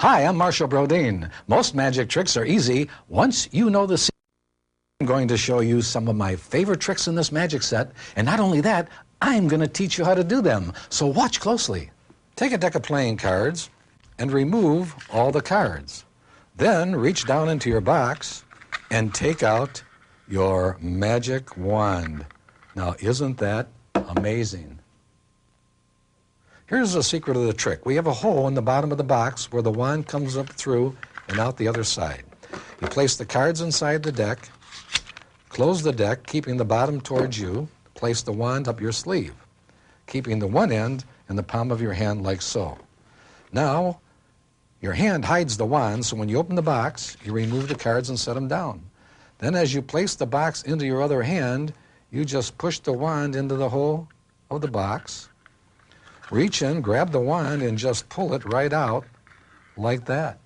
Hi, I'm Marshall Brodeen. Most magic tricks are easy once you know the secret. I'm going to show you some of my favorite tricks in this magic set, and not only that, I'm going to teach you how to do them, so watch closely. Take a deck of playing cards and remove all the cards. Then reach down into your box and take out your magic wand. Now, isn't that amazing? Here's the secret of the trick. We have a hole in the bottom of the box where the wand comes up through and out the other side. You place the cards inside the deck, close the deck, keeping the bottom towards you, place the wand up your sleeve, keeping the one end in the palm of your hand like so. Now, your hand hides the wand, so when you open the box, you remove the cards and set them down. Then as you place the box into your other hand, you just push the wand into the hole of the box, reach in, grab the wand, and just pull it right out like that.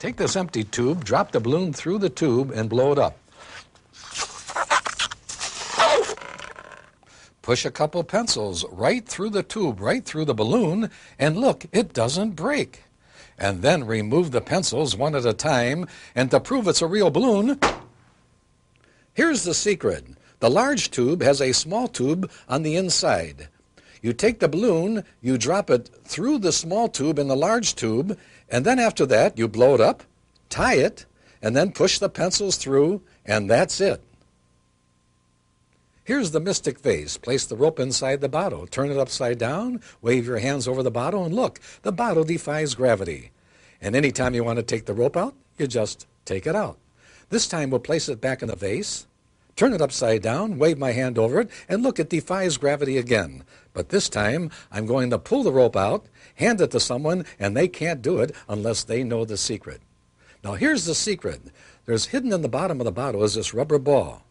Take this empty tube, drop the balloon through the tube, and blow it up. Push a couple pencils right through the tube, right through the balloon, and look, it doesn't break. And then remove the pencils one at a time, and to prove it's a real balloon, here's the secret. The large tube has a small tube on the inside. You take the balloon, you drop it through the small tube in the large tube, and then after that you blow it up, tie it, and then push the pencils through, and that's it. Here's the mystic vase. Place the rope inside the bottle. Turn it upside down, wave your hands over the bottle, and look, the bottle defies gravity. And anytime you want to take the rope out, you just take it out. This time we'll place it back in the vase, turn it upside down, wave my hand over it, and look, it defies gravity again. But this time, I'm going to pull the rope out, hand it to someone, and they can't do it unless they know the secret. Now, here's the secret. There's hidden in the bottom of the bottle is this rubber ball.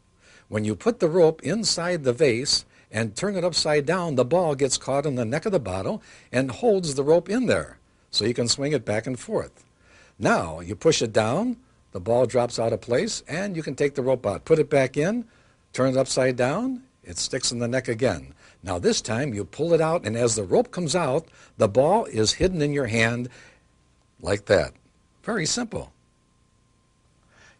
When you put the rope inside the vase and turn it upside down, the ball gets caught in the neck of the bottle and holds the rope in there, so you can swing it back and forth. Now, you push it down, the ball drops out of place, and you can take the rope out. Put it back in, turn it upside down, it sticks in the neck again. Now this time you pull it out, and as the rope comes out, the ball is hidden in your hand like that. Very simple.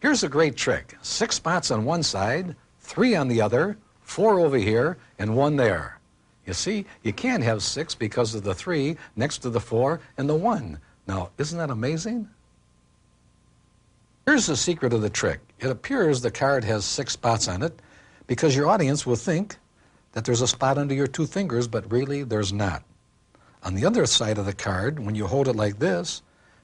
Here's a great trick. 6 spots on one side, 3 on the other, 4 over here, and 1 there. You see, you can't have 6 because of the 3 next to the 4 and the 1. Now, isn't that amazing? Here's the secret of the trick. It appears the card has 6 spots on it because your audience will think that there's a spot under your 2 fingers, but really there's not. On the other side of the card, when you hold it like this,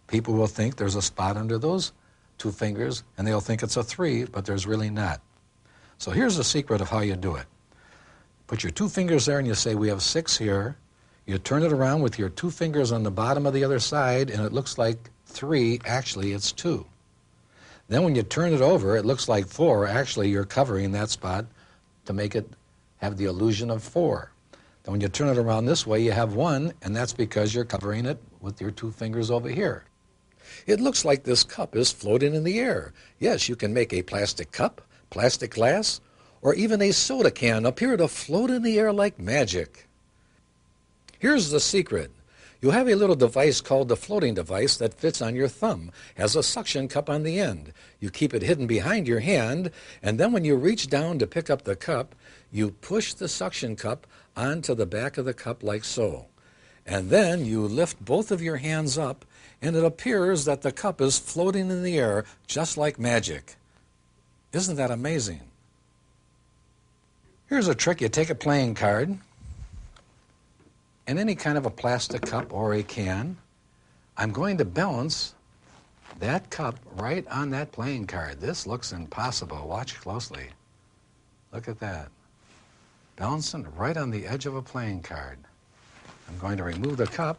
people will think there's a spot under those 2 fingers, and they'll think it's a 3, but there's really not. So here's the secret of how you do it. Put your 2 fingers there and you say, we have 6 here. You turn it around with your 2 fingers on the bottom of the other side, and it looks like 3. Actually, it's 2. Then when you turn it over, it looks like 4. Actually, you're covering that spot to make it have the illusion of 4. Then when you turn it around this way, you have 1, and that's because you're covering it with your 2 fingers over here. It looks like this cup is floating in the air. Yes, you can make a plastic cup, plastic glass, or even a soda can appear to float in the air like magic. Here's the secret. You have a little device called the floating device that fits on your thumb, has a suction cup on the end. You keep it hidden behind your hand, and then when you reach down to pick up the cup, you push the suction cup onto the back of the cup like so. And then you lift both of your hands up, and it appears that the cup is floating in the air just like magic. Isn't that amazing? Here's a trick. You take a playing card and any kind of a plastic cup or a can. I'm going to balance that cup right on that playing card. This looks impossible. Watch closely. Look at that. Balancing right on the edge of a playing card. I'm going to remove the cup.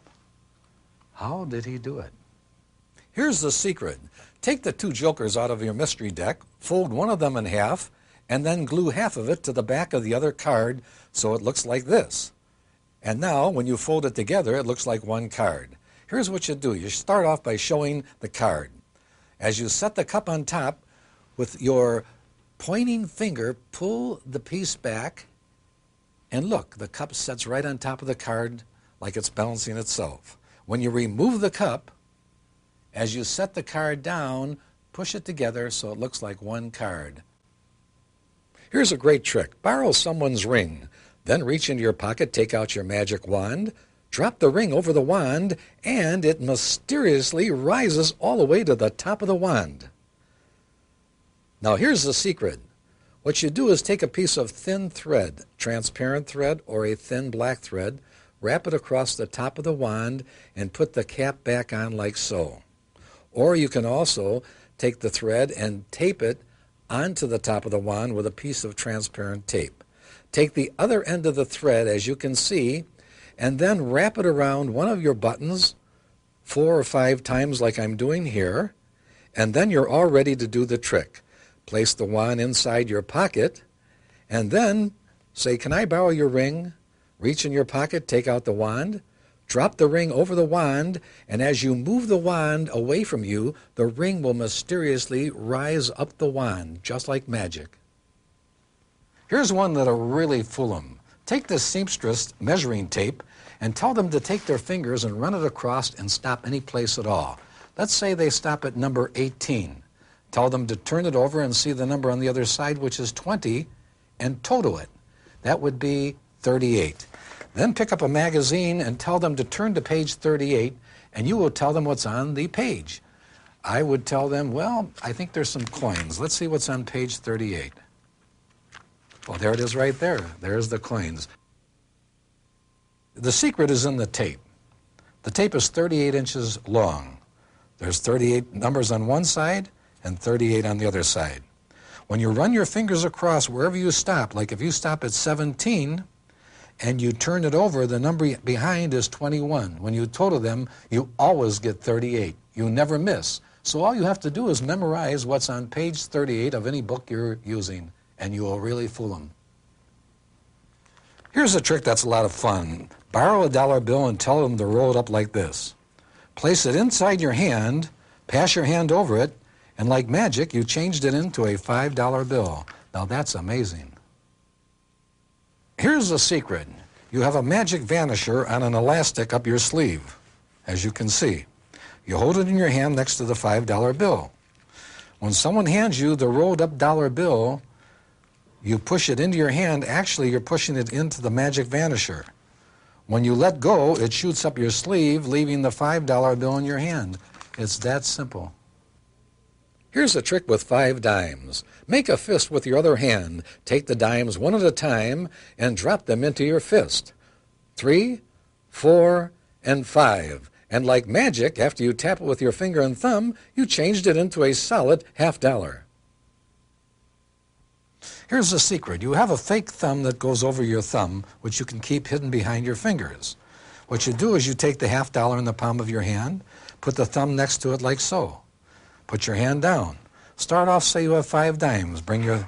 How did he do it? Here's the secret. Take the 2 jokers out of your mystery deck, fold one of them in half, and then glue half of it to the back of the other card so it looks like this. And now, when you fold it together, it looks like 1 card. Here's what you do. You start off by showing the card. As you set the cup on top, with your pointing finger, pull the piece back, and look, the cup sets right on top of the card like it's balancing itself. When you remove the cup As you set the card down, push it together so it looks like one card. Here's a great trick. Borrow someone's ring. Then reach into your pocket, take out your magic wand, drop the ring over the wand, and it mysteriously rises all the way to the top of the wand. Now here's the secret. What you do is take a piece of thin thread, transparent thread or a thin black thread, wrap it across the top of the wand, and put the cap back on like so. Or you can also take the thread and tape it onto the top of the wand with a piece of transparent tape. Take the other end of the thread, as you can see, and then wrap it around one of your buttons 4 or 5 times like I'm doing here, and then you're all ready to do the trick. Place the wand inside your pocket, and then say, "Can I borrow your ring?" Reach in your pocket, take out the wand, drop the ring over the wand, and as you move the wand away from you, the ring will mysteriously rise up the wand, just like magic. Here's one that'll really fool them. Take this seamstress measuring tape and tell them to take their fingers and run it across and stop any place at all. Let's say they stop at number 18. Tell them to turn it over and see the number on the other side, which is 20, and total it. That would be 38. Then pick up a magazine and tell them to turn to page 38, and you will tell them what's on the page. I would tell them, well, I think there's some coins. Let's see what's on page 38. Well, there it is right there. There's the coins. The secret is in the tape. The tape is 38 inches long. There's 38 numbers on one side and 38 on the other side. When you run your fingers across wherever you stop, like if you stop at 17 and you turn it over, the number behind is 21. When you total them, you always get 38. You never miss. So all you have to do is memorize what's on page 38 of any book you're using, and you will really fool them. Here's a trick that's a lot of fun. Borrow a dollar bill and tell them to roll it up like this. Place it inside your hand, pass your hand over it, and like magic, you changed it into a $5 bill. Now that's amazing. Here's the secret. You have a magic vanisher on an elastic up your sleeve, as you can see. You hold it in your hand next to the $5 bill. When someone hands you the rolled up dollar bill, you push it into your hand. Actually, you're pushing it into the magic vanisher. When you let go, it shoots up your sleeve, leaving the $5 bill in your hand. It's that simple. Here's a trick with 5 dimes. Make a fist with your other hand. Take the dimes one at a time and drop them into your fist. 3, 4, and 5. And like magic, after you tap it with your finger and thumb, you changed it into a solid $50. Here's the secret. You have a fake thumb that goes over your thumb, which you can keep hidden behind your fingers. What you do is you take the $50 in the palm of your hand, put the thumb next to it like so. Put your hand down. Start off, say you have 5 dimes. Bring your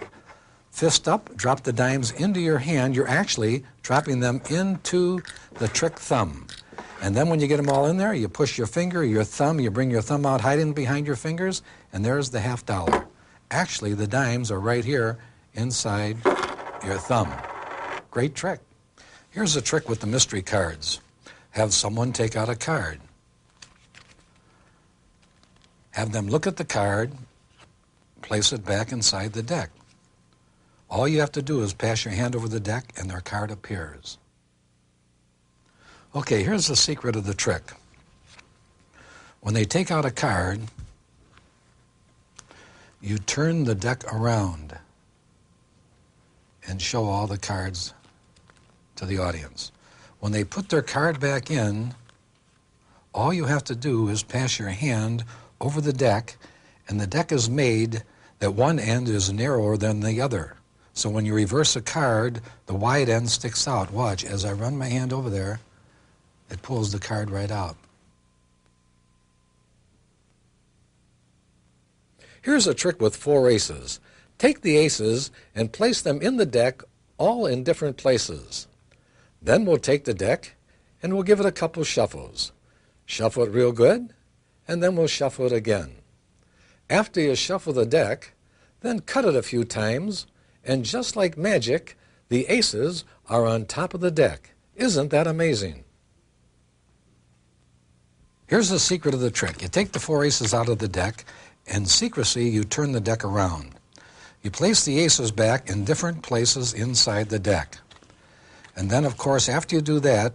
fist up, drop the dimes into your hand. You're actually dropping them into the trick thumb. And then when you get them all in there, you push your finger, your thumb, you bring your thumb out, hiding behind your fingers, and there's the $50. Actually, the dimes are right here inside your thumb. Great trick. Here's a trick with the mystery cards. Have someone take out a card. Have them look at the card, place it back inside the deck. All you have to do is pass your hand over the deck and their card appears. Okay, here's the secret of the trick. When they take out a card, you turn the deck around and show all the cards to the audience. When they put their card back in, all you have to do is pass your hand over the deck, and the deck is made that one end is narrower than the other. So when you reverse a card, the wide end sticks out. Watch, as I run my hand over there, it pulls the card right out. Here's a trick with 4 aces. Take the aces and place them in the deck, all in different places. Then we'll take the deck and we'll give it a couple shuffles. Shuffle it real good, and then we'll shuffle it again. After you shuffle the deck, then cut it a few times, and just like magic, the aces are on top of the deck. Isn't that amazing? Here's the secret of the trick. You take the 4 aces out of the deck. In secrecy, you turn the deck around. You place the aces back in different places inside the deck. And then, of course, after you do that,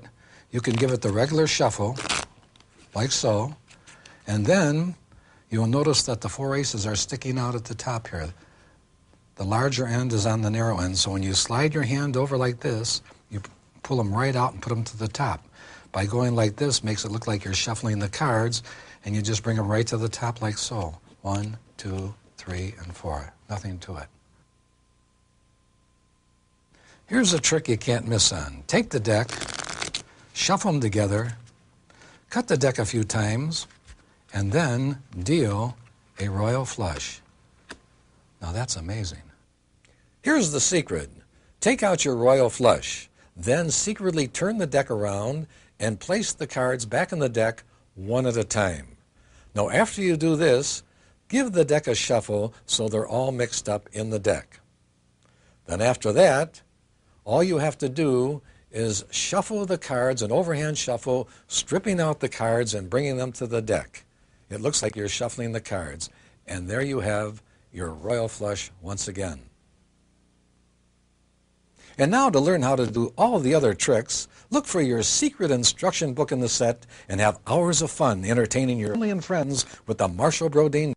you can give it the regular shuffle, like so. And then you'll notice that the 4 aces are sticking out at the top here. The larger end is on the narrow end, so when you slide your hand over like this, you pull them right out and put them to the top. By going like this makes it look like you're shuffling the cards, and you just bring them right to the top like so. 1, 2, 3, and 4. Nothing to it. Here's a trick you can't miss on. Take the deck, shuffle them together, cut the deck a few times, and then deal a royal flush. Now that's amazing. Here's the secret. Take out your royal flush, then secretly turn the deck around and place the cards back in the deck one at a time. Now after you do this, give the deck a shuffle so they're all mixed up in the deck. Then after that, all you have to do is shuffle the cards, an overhand shuffle, stripping out the cards and bringing them to the deck. It looks like you're shuffling the cards, and there you have your royal flush once again. And now to learn how to do all the other tricks, look for your secret instruction book in the set and have hours of fun entertaining your family and friends with the Marshall Brodeen